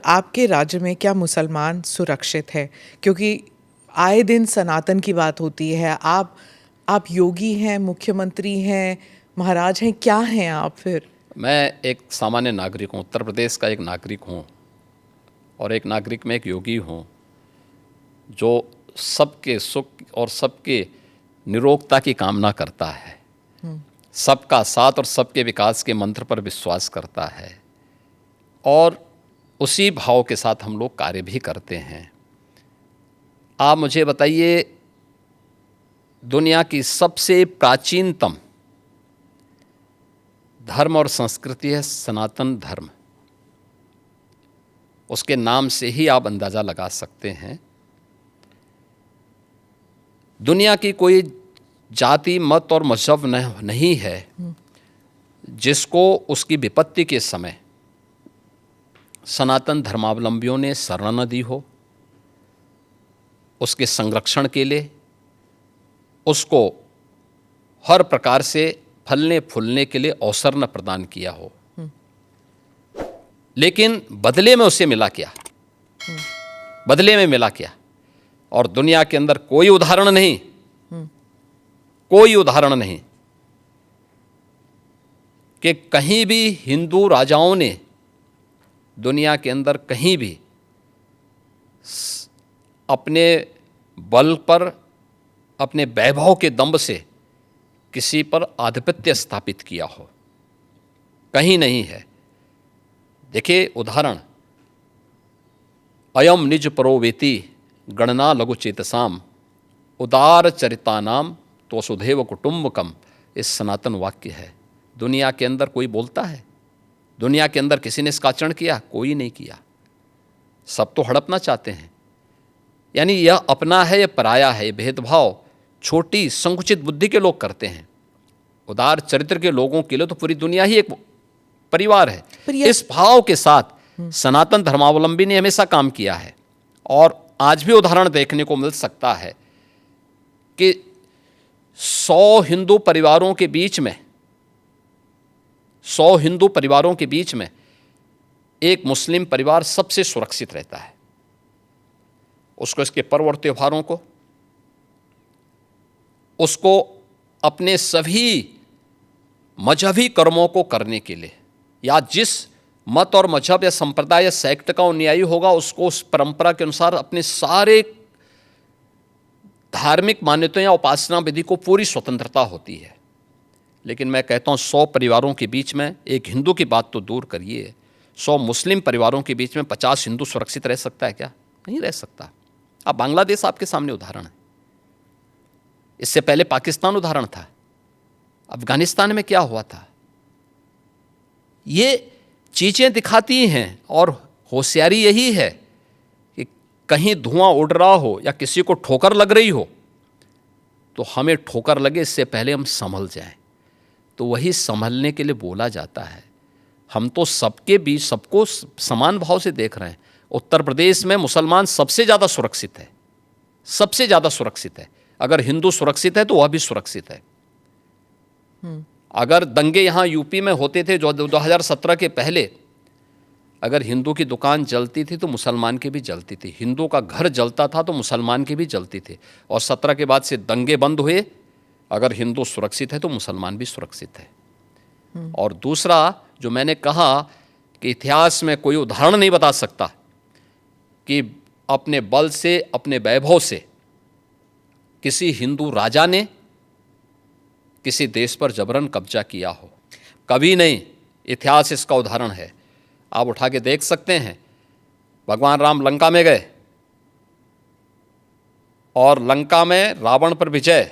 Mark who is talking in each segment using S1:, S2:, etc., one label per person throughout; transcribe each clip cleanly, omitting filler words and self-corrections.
S1: आपके राज्य में क्या मुसलमान सुरक्षित है? क्योंकि आए दिन सनातन की बात होती है। आप योगी हैं, मुख्यमंत्री हैं, महाराज हैं, क्या हैं आप फिर?
S2: मैं एक सामान्य नागरिक हूँ, उत्तर प्रदेश का एक नागरिक हूँ और एक नागरिक में एक योगी हूँ जो सबके सुख और सबके निरोगता की कामना करता है, सबका साथ और सबके विकास के मंत्र पर विश्वास करता है और उसी भाव के साथ हम लोग कार्य भी करते हैं। आप मुझे बताइए, दुनिया की सबसे प्राचीनतम धर्म और संस्कृति है सनातन धर्म। उसके नाम से ही आप अंदाज़ा लगा सकते हैं। दुनिया की कोई जाति, मत और मजहब नहीं है जिसको उसकी विपत्ति के समय सनातन धर्मावलंबियों ने शरण न दी हो, उसके संरक्षण के लिए उसको हर प्रकार से फलने फूलने के लिए अवसर न प्रदान किया हो। लेकिन बदले में उसे मिला क्या? बदले में मिला क्या? और दुनिया के अंदर कोई उदाहरण नहीं, कोई उदाहरण नहीं कि कहीं भी हिंदू राजाओं ने दुनिया के अंदर कहीं भी अपने बल पर, अपने वैभव के दंभ से किसी पर आधिपत्य स्थापित किया हो, कहीं नहीं है। देखिए उदाहरण, अयम निज परो वेति गणना लघु चेतसाम उदार चरितानाम तो वसुधैव कुटुंबकम, इस सनातन वाक्य है। दुनिया के अंदर कोई बोलता है? दुनिया के अंदर किसी ने इसका आचरण किया? कोई नहीं किया। सब तो हड़पना चाहते हैं। यानी यह अपना है, यह पराया है, भेदभाव छोटी संकुचित बुद्धि के लोग करते हैं। उदार चरित्र के लोगों के लिए तो पूरी दुनिया ही एक परिवार है। इस भाव के साथ सनातन धर्मावलंबी ने हमेशा काम किया है और आज भी उदाहरण देखने को मिल सकता है कि 100 हिंदू परिवारों के बीच में, 100 हिंदू परिवारों के बीच में एक मुस्लिम परिवार सबसे सुरक्षित रहता है। उसको इसके पर्व और त्योहारों को, उसको अपने सभी मजहबी कर्मों को करने के लिए, या जिस मत और मजहब या संप्रदाय या सेक्ट का अनुयायी होगा उसको उस परंपरा के अनुसार अपने सारे धार्मिक मान्यताओं या उपासना विधि को पूरी स्वतंत्रता होती है। लेकिन मैं कहता हूँ 100 परिवारों के बीच में, एक हिंदू की बात तो दूर करिए, 100 मुस्लिम परिवारों के बीच में 50 हिंदू सुरक्षित रह सकता है क्या? नहीं रह सकता। अब बांग्लादेश आपके सामने उदाहरण है, इससे पहले पाकिस्तान उदाहरण था, अफगानिस्तान में क्या हुआ था। ये चीज़ें दिखाती हैं और होशियारी यही है कि कहीं धुआं उड़ रहा हो या किसी को ठोकर लग रही हो तो हमें ठोकर लगे इससे पहले हम संभल जाएं। तो वही संभलने के लिए बोला जाता है। हम तो सबके बीच सबको समान भाव से देख रहे हैं। उत्तर प्रदेश में मुसलमान सबसे ज़्यादा सुरक्षित है, सबसे ज़्यादा सुरक्षित है। अगर हिंदू सुरक्षित है तो वह भी सुरक्षित है। अगर दंगे यहाँ यूपी में होते थे जो 2017 के पहले, अगर हिंदू की दुकान जलती थी तो मुसलमान की भी जलती थी, हिंदू का घर जलता था तो मुसलमान की भी जलती थी। और 17 के बाद से दंगे बंद हुए। अगर हिंदू सुरक्षित है तो मुसलमान भी सुरक्षित है। और दूसरा जो मैंने कहा कि इतिहास में कोई उदाहरण नहीं बता सकता कि अपने बल से, अपने वैभव से किसी हिंदू राजा ने किसी देश पर जबरन कब्जा किया हो, कभी नहीं। इतिहास इसका उदाहरण है, आप उठा के देख सकते हैं। भगवान राम लंका में गए और लंका में रावण पर विजय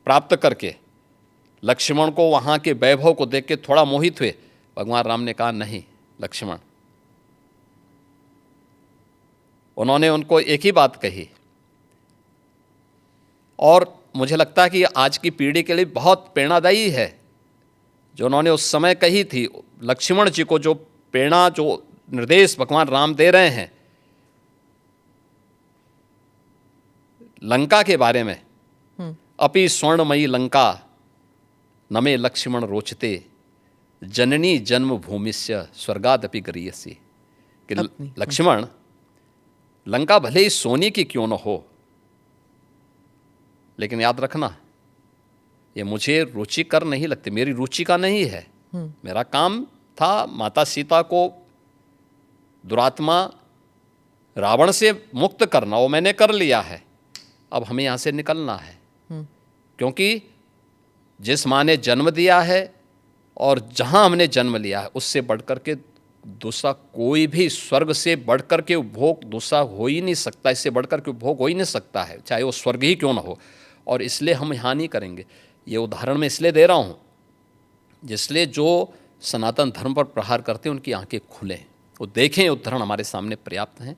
S2: प्राप्त करके लक्ष्मण को वहाँ के वैभव को देख के थोड़ा मोहित हुए। भगवान राम ने कहा नहीं लक्ष्मण, उन्होंने उनको एक ही बात कही और मुझे लगता है कि आज की पीढ़ी के लिए बहुत प्रेरणादायी है जो उन्होंने उस समय कही थी। लक्ष्मण जी को जो प्रेरणा, जो निर्देश भगवान राम दे रहे हैं लंका के बारे में, अपि स्वर्णमयी लंका नमे लक्ष्मण रोचते जननी जन्म भूमिस्य स्वर्गादपि गरीयसी। कि लक्ष्मण, लंका भले ही सोने की क्यों न हो, लेकिन याद रखना ये मुझे रुचिकर नहीं लगती, मेरी रुचि का नहीं है। मेरा काम था माता सीता को दुरात्मा रावण से मुक्त करना, वो मैंने कर लिया है। अब हमें यहाँ से निकलना है, क्योंकि जिस माँ ने जन्म दिया है और जहाँ हमने जन्म लिया है उससे बढ़कर के दूसरा कोई भी, स्वर्ग से बढ़कर के उपभोग दूसरा हो ही नहीं सकता, इससे बढ़कर के उपभोग हो ही नहीं सकता है, चाहे वो स्वर्ग ही क्यों ना हो। और इसलिए हम यहाँ नहीं करेंगे। ये उदाहरण मैं इसलिए दे रहा हूँ जिसलिए जो सनातन धर्म पर प्रहार करते हैं उनकी आंखें खुलें, वो देखें। उदाहरण हमारे सामने पर्याप्त हैं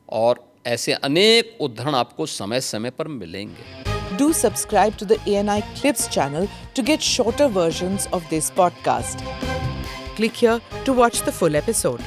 S2: और ऐसे अनेक उदाहरण आपको समय समय पर मिलेंगे।
S1: Do subscribe to the ANI Clips channel to get shorter versions of this podcast. Click here to watch the full episode.